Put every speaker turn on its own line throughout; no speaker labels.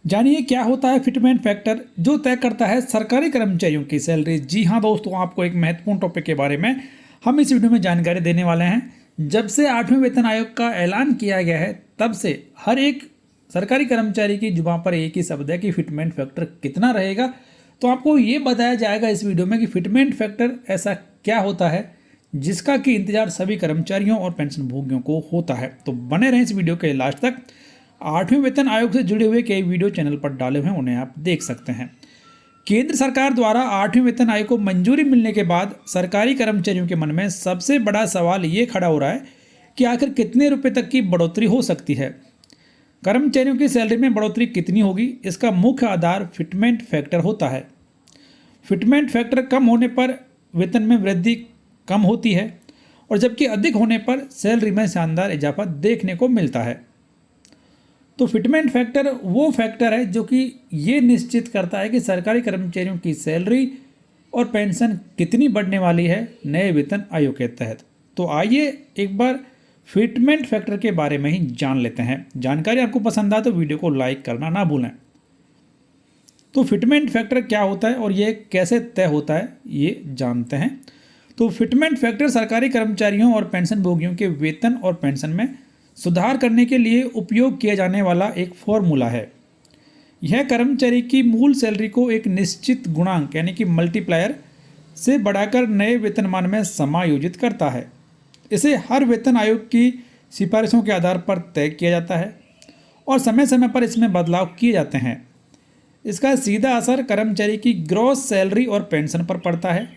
जानिए क्या होता है फिटमेंट फैक्टर जो तय करता है सरकारी कर्मचारियों की सैलरी। जी हाँ दोस्तों, आपको एक महत्वपूर्ण टॉपिक के बारे में हम इस वीडियो में जानकारी देने वाले हैं। जब से 8वें वेतन आयोग का ऐलान किया गया है तब से हर एक सरकारी कर्मचारी की जुबान पर एक ही शब्द है कि फिटमेंट फैक्टर कितना रहेगा। तो आपको ये बताया जाएगा इस वीडियो में कि फिटमेंट फैक्टर ऐसा क्या होता है जिसका कि इंतजार सभी कर्मचारियों और पेंशन भोगियों को होता है। तो बने रहें इस वीडियो के लास्ट तक। 8वें वेतन आयोग से जुड़े हुए कई वीडियो चैनल पर डाले हुए हैं, उन्हें आप देख सकते हैं। केंद्र सरकार द्वारा 8वें वेतन आयोग को मंजूरी मिलने के बाद सरकारी कर्मचारियों के मन में सबसे बड़ा सवाल ये खड़ा हो रहा है कि आखिर कितने रुपए तक की बढ़ोतरी हो सकती है। कर्मचारियों की सैलरी में बढ़ोतरी कितनी होगी, इसका मुख्य आधार फिटमेंट फैक्टर होता है। फिटमेंट फैक्टर कम होने पर वेतन में वृद्धि कम होती है और जबकि अधिक होने पर सैलरी में शानदार इजाफा देखने को मिलता है। तो फिटमेंट फैक्टर वो फैक्टर है जो कि ये निश्चित करता है कि सरकारी कर्मचारियों की सैलरी और पेंशन कितनी बढ़ने वाली है नए वेतन आयोग के तहत। तो आइए एक बार फिटमेंट फैक्टर के बारे में ही जान लेते हैं। जानकारी आपको पसंद आए तो वीडियो को लाइक करना ना भूलें। तो फिटमेंट फैक्टर क्या होता है और ये कैसे तय होता है ये जानते हैं। तो फिटमेंट फैक्टर सरकारी कर्मचारियों और पेंशन भोगियों के वेतन और पेंशन में सुधार करने के लिए उपयोग किया जाने वाला एक फॉर्मूला है। यह कर्मचारी की मूल सैलरी को एक निश्चित गुणांक यानी कि मल्टीप्लायर से बढ़ाकर नए वेतनमान में समायोजित करता है। इसे हर वेतन आयोग की सिफारिशों के आधार पर तय किया जाता है और समय समय पर इसमें बदलाव किए जाते हैं। इसका सीधा असर कर्मचारी की ग्रॉस सैलरी और पेंशन पर पड़ता है।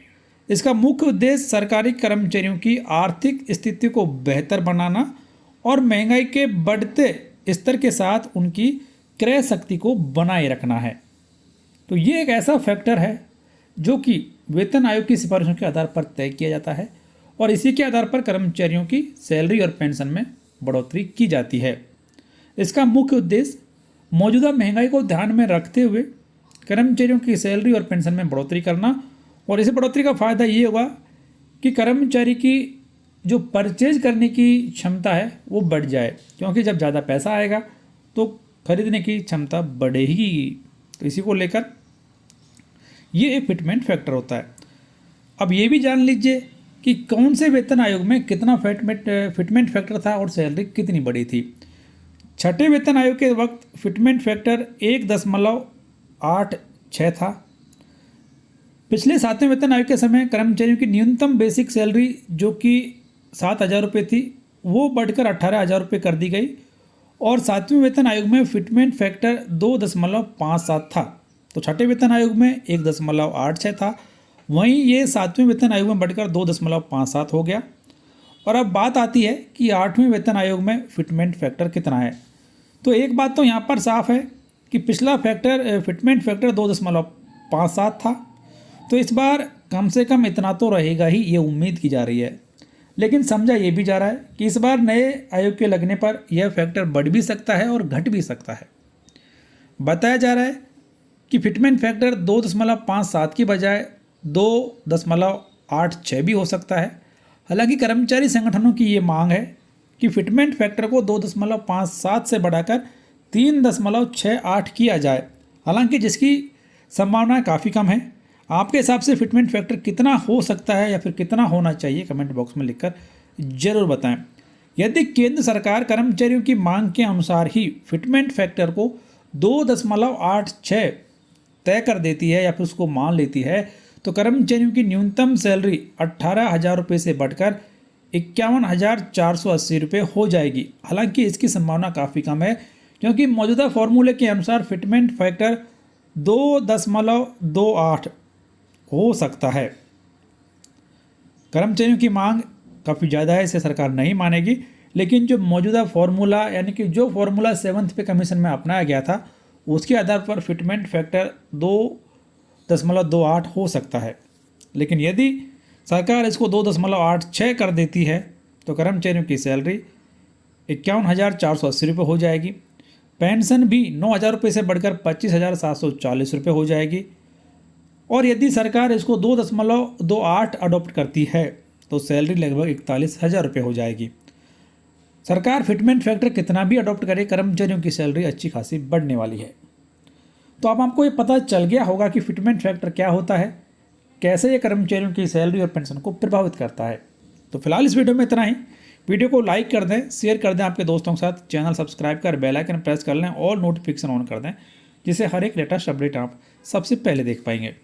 इसका मुख्य उद्देश्य सरकारी कर्मचारियों की आर्थिक स्थिति को बेहतर बनाना और महंगाई के बढ़ते स्तर के साथ उनकी क्रय शक्ति को बनाए रखना है। तो ये एक ऐसा फैक्टर है जो कि वेतन आयोग की सिफारिशों के आधार पर तय किया जाता है और इसी के आधार पर कर्मचारियों की सैलरी और पेंशन में बढ़ोतरी की जाती है। इसका मुख्य उद्देश्य मौजूदा महंगाई को ध्यान में रखते हुए कर्मचारियों की सैलरी और पेंशन में बढ़ोतरी करना, और इस बढ़ोतरी का फ़ायदा ये होगा कि कर्मचारी की जो परचेज करने की क्षमता है वो बढ़ जाए, क्योंकि जब ज़्यादा पैसा आएगा तो खरीदने की क्षमता बढ़ेगी। तो इसी को लेकर ये एक फिटमेंट फैक्टर होता है। अब ये भी जान लीजिए कि कौन से वेतन आयोग में कितना फिटमेंट फैक्टर था और सैलरी कितनी बढ़ी थी। छठे वेतन आयोग के वक्त फिटमेंट फैक्टर 1.86 था। पिछले 7वें वेतन आयोग के समय कर्मचारियों की न्यूनतम बेसिक सैलरी जो कि 7,000 रुपये थी वो बढ़कर 18,000 रुपये कर दी गई और 7वें वेतन आयोग में फिटमेंट फैक्टर 2.57 था। तो छठे वेतन आयोग में 1.86 था, वहीं ये 7वें वेतन आयोग में बढ़कर 2.57 हो गया। और अब बात आती है कि 8वें वेतन आयोग में फिटमेंट फैक्टर कितना है। तो एक बात तो यहाँ पर साफ है कि पिछला फिटमेंट फैक्टर 2.57 था, तो इस बार कम से कम इतना तो रहेगा ही, ये उम्मीद की जा रही है। लेकिन समझा ये भी जा रहा है कि इस बार नए आयोग के लगने पर यह फैक्टर बढ़ भी सकता है और घट भी सकता है। बताया जा रहा है कि फिटमेंट फैक्टर 2.57 की बजाय 2.86 भी हो सकता है। हालांकि कर्मचारी संगठनों की ये मांग है कि फिटमेंट फैक्टर को 2.57 से बढ़ाकर 3.68 किया जाए, हालांकि जिसकी संभावना काफ़ी कम है। आपके हिसाब से फिटमेंट फैक्टर कितना हो सकता है या फिर कितना होना चाहिए, कमेंट बॉक्स में लिखकर जरूर बताएं। यदि केंद्र सरकार कर्मचारियों की मांग के अनुसार ही फिटमेंट फैक्टर को 2.86 तय कर देती है या फिर उसको मान लेती है तो कर्मचारियों की न्यूनतम सैलरी 18,000 रुपये से बढ़कर 51,480 रुपये हो जाएगी। हालांकि इसकी संभावना काफ़ी कम है क्योंकि मौजूदा फॉर्मूले के अनुसार फिटमेंट फैक्टर 2.28 हो सकता है। कर्मचारियों की मांग काफ़ी ज़्यादा है, इसे सरकार नहीं मानेगी, लेकिन जो मौजूदा फॉर्मूला यानी कि जो फॉर्मूला 7th पे कमीशन में अपनाया गया था उसके आधार पर फिटमेंट फैक्टर 2.28 हो सकता है। लेकिन यदि सरकार इसको 2.86 कर देती है तो कर्मचारियों की सैलरी 51,480 रुपये हो जाएगी। पेंशन भी 9,000 रुपये से बढ़कर 25,740 रुपये हो जाएगी। और यदि सरकार इसको 2.28 अडॉप्ट करती है तो सैलरी लगभग 41,000 रुपये हो जाएगी। सरकार फिटमेंट फैक्टर कितना भी अडॉप्ट करे, कर्मचारियों की सैलरी अच्छी खासी बढ़ने वाली है। तो अब आपको ये पता चल गया होगा कि फिटमेंट फैक्टर क्या होता है, कैसे ये कर्मचारियों की सैलरी और पेंशन को प्रभावित करता है। तो फिलहाल इस वीडियो में इतना ही। वीडियो को लाइक कर दें, शेयर कर दें आपके दोस्तों के साथ, चैनल सब्सक्राइब कर बेल आइकन प्रेस कर लें और नोटिफिकेशन ऑन कर दें, जिससे हर एक लेटेस्ट अपडेट आप सबसे पहले देख पाएंगे।